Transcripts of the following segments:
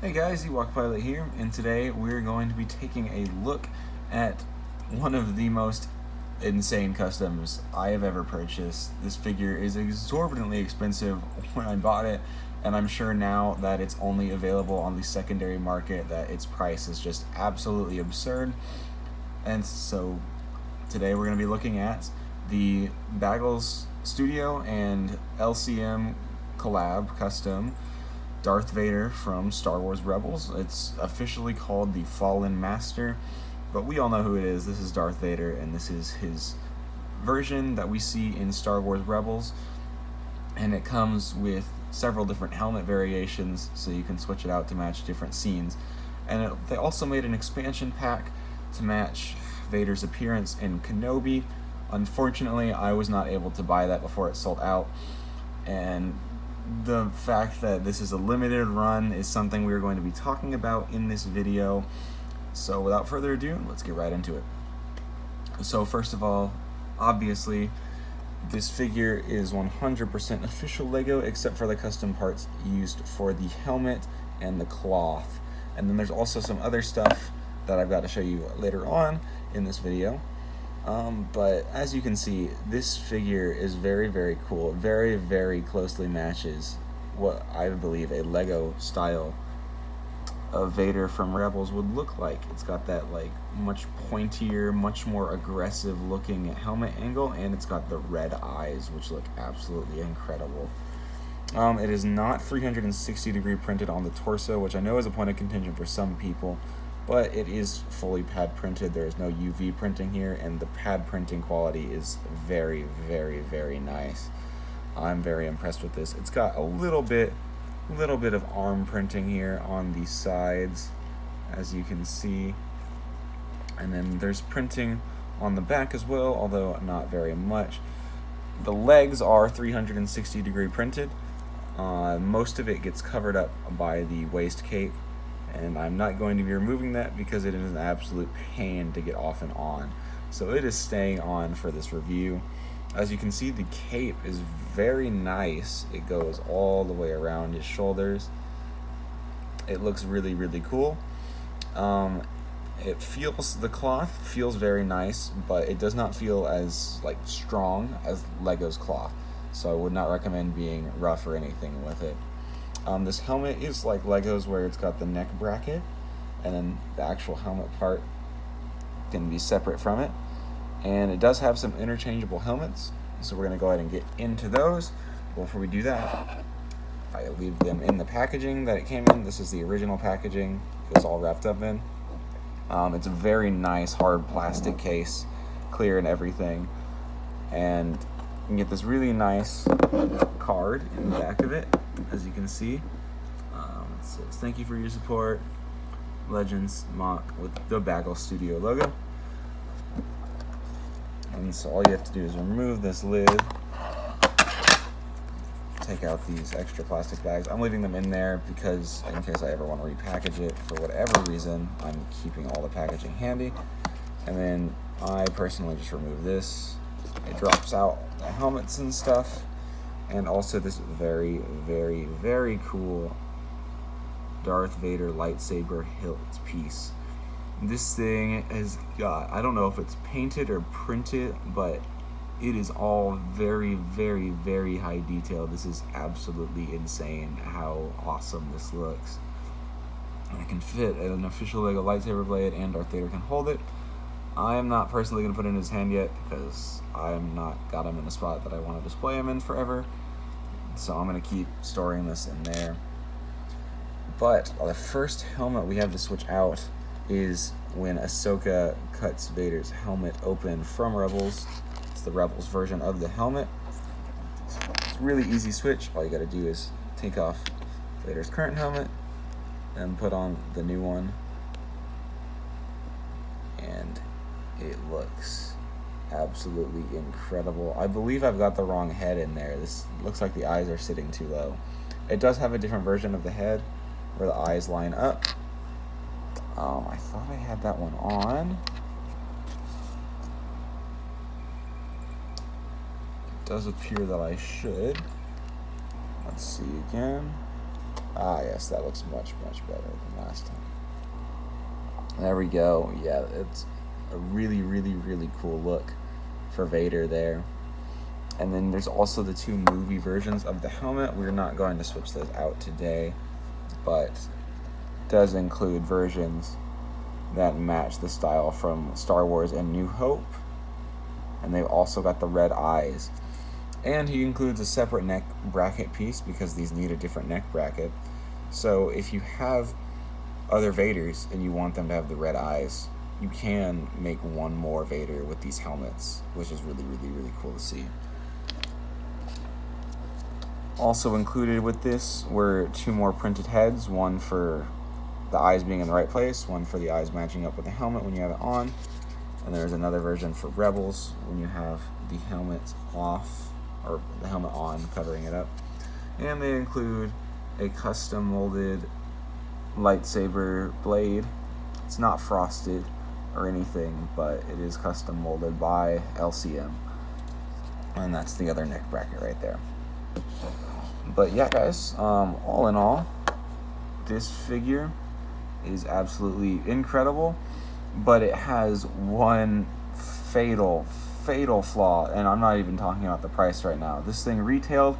Hey guys, Ewok Pilot here, and today we're going to be taking a look at one of the most insane customs I have ever purchased. This figure is exorbitantly expensive when I bought it, and I'm sure now that it's only available on the secondary market that its price is just absolutely absurd. And so today we're going to be looking at the BagglesStudio and LCM collab custom Darth Vader from Star Wars Rebels. It's officially called the Fallen Master, but we all know who it is. This is Darth Vader, and this is his version that we see in Star Wars Rebels, and it comes with several different helmet variations, so you can switch it out to match different scenes. And they also made an expansion pack to match Vader's appearance in Kenobi. Unfortunately, I was not able to buy that before it sold out, and the fact that this is a limited run is something we're going to be talking about in this video. So without further ado, let's get right into it. So first of all, obviously, this figure is 100% official LEGO except for the custom parts used for the helmet and the cloth. And then there's also some other stuff that I've got to show you later on in this video. But as you can see, this figure is very, very cool. Very, very closely matches what I believe a LEGO style of Vader from Rebels would look like. It's got that like much pointier, much more aggressive looking helmet angle, and it's got the red eyes, which look absolutely incredible. It is not 360 degree printed on the torso, which I know is a point of contention for some people, but it is fully pad printed. There is no UV printing here, and the pad printing quality is very, very, very nice. I'm very impressed with this. It's got a little bit of arm printing here on the sides, as you can see, and then there's printing on the back as well, although not very much. The legs are 360 degree printed. Most of it gets covered up by the waist cape, and I'm not going to be removing that because it is an absolute pain to get off and on. So it is staying on for this review. As you can see, the cape is very nice. It goes all the way around his shoulders. It looks really, really cool. The cloth feels very nice, but it does not feel as like strong as Lego's cloth. So I would not recommend being rough or anything with it. This helmet is like Lego's, where it's got the neck bracket, and then the actual helmet part can be separate from it. And it does have some interchangeable helmets, so we're going to go ahead and get into those. Before we do that, I leave them in the packaging that it came in. This is the original packaging it was all wrapped up in. It's a very nice hard plastic case, clear and everything, and you can get this really nice card in the back of it, as you can see. It says, "Thank you for your support, Legends Mock," with the BagglesStudio logo. And so all you have to do is remove this lid, take out these extra plastic bags. I'm leaving them in there because in case I ever want to repackage it for whatever reason, I'm keeping all the packaging handy. And then I personally just remove this. It drops out the helmets and stuff, and also this very, very, very cool Darth Vader lightsaber hilt piece. This thing has got, I don't know if it's painted or printed, but it is all very, very, very high detail. This is absolutely insane how awesome this looks. And it can fit an official LEGO lightsaber blade, and Darth Vader can hold it. I am not personally going to put it in his hand yet because I'm not got him in a spot that I want to display him in forever. So I'm going to keep storing this in there. But the first helmet we have to switch out is when Ahsoka cuts Vader's helmet open from Rebels. It's the Rebels version of the helmet. So it's a really easy switch. All you got to do is take off Vader's current helmet and put on the new one. And it looks absolutely incredible. I believe I've got the wrong head in there. This looks like the eyes are sitting too low. It does have a different version of the head where the eyes line up. I thought I had that one on. It does appear that I should. Let's see again. Ah, yes, that looks much, much better than last time. There we go. Yeah, it's a really, really, really cool look for Vader there. And then there's also the 2 movie versions of the helmet. We're not going to switch those out today, but it does include versions that match the style from Star Wars and New Hope. And they've also got the red eyes. And he includes a separate neck bracket piece because these need a different neck bracket. So if you have other Vaders and you want them to have the red eyes, you can make one more Vader with these helmets, which is really, really, really cool to see. Also included with this were 2 more printed heads, one for the eyes being in the right place, one for the eyes matching up with the helmet when you have it on, and there's another version for Rebels when you have the helmet off, or the helmet on, covering it up. And they include a custom molded lightsaber blade. It's not frosted or anything, but it is custom molded by LCM. And that's the other neck bracket right there. But yeah, guys, all in all, this figure is absolutely incredible, but it has one fatal flaw, and I'm not even talking about the price right now. This thing retailed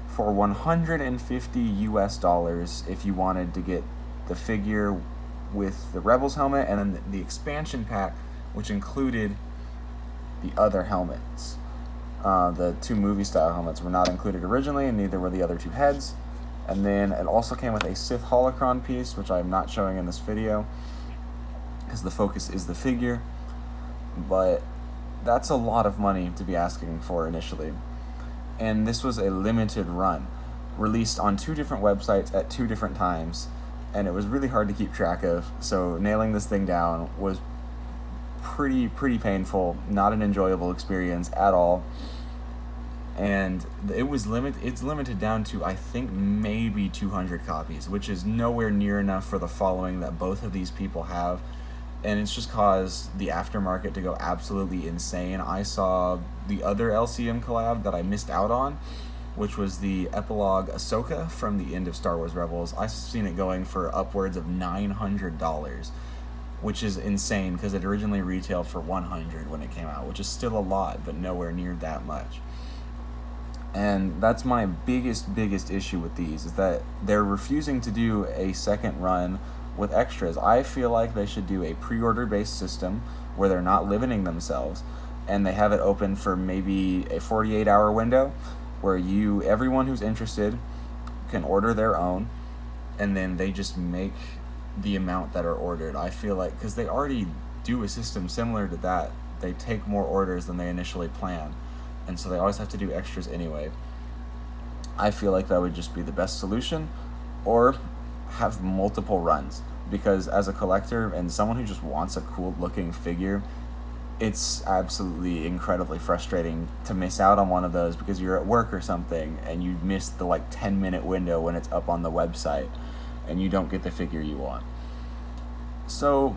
for $150 US if you wanted to get the figure with the Rebels helmet and then the expansion pack, which included the other helmets. The 2 movie style helmets were not included originally, and neither were the other 2 heads. And then it also came with a Sith holocron piece, which I'm not showing in this video because the focus is the figure. But that's a lot of money to be asking for initially. And this was a limited run, released on 2 different websites at 2 different times, and it was really hard to keep track of. So nailing this thing down was pretty painful, not an enjoyable experience at all. And it's limited down to, I think, maybe 200 copies, which is nowhere near enough for the following that both of these people have. And it's just caused the aftermarket to go absolutely insane. I saw the other LCM collab that I missed out on, which was the epilogue Ahsoka from the end of Star Wars Rebels. I've seen it going for upwards of $900, which is insane because it originally retailed for $100 when it came out, which is still a lot, but nowhere near that much. And that's my biggest issue with these, is that they're refusing to do a second run with extras. I feel like they should do a pre-order based system where they're not limiting themselves, and they have it open for maybe a 48-hour window where everyone who's interested can order their own, and then they just make the amount that are ordered. I feel like, because they already do a system similar to that, they take more orders than they initially plan, and so they always have to do extras anyway. I feel like that would just be the best solution, or have multiple runs, because as a collector and someone who just wants a cool looking figure, it's absolutely incredibly frustrating to miss out on one of those because you're at work or something and you miss the 10-minute window when it's up on the website and you don't get the figure you want. So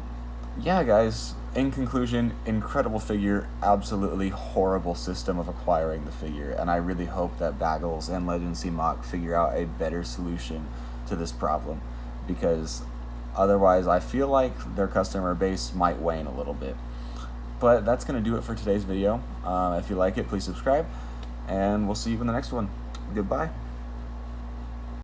yeah, guys, in conclusion, incredible figure, absolutely horrible system of acquiring the figure, and I really hope that Baggles and Legend CMOC figure out a better solution to this problem, because otherwise I feel like their customer base might wane a little bit. But that's going to do it for today's video. If you like it, please subscribe, and we'll see you in the next one. Goodbye.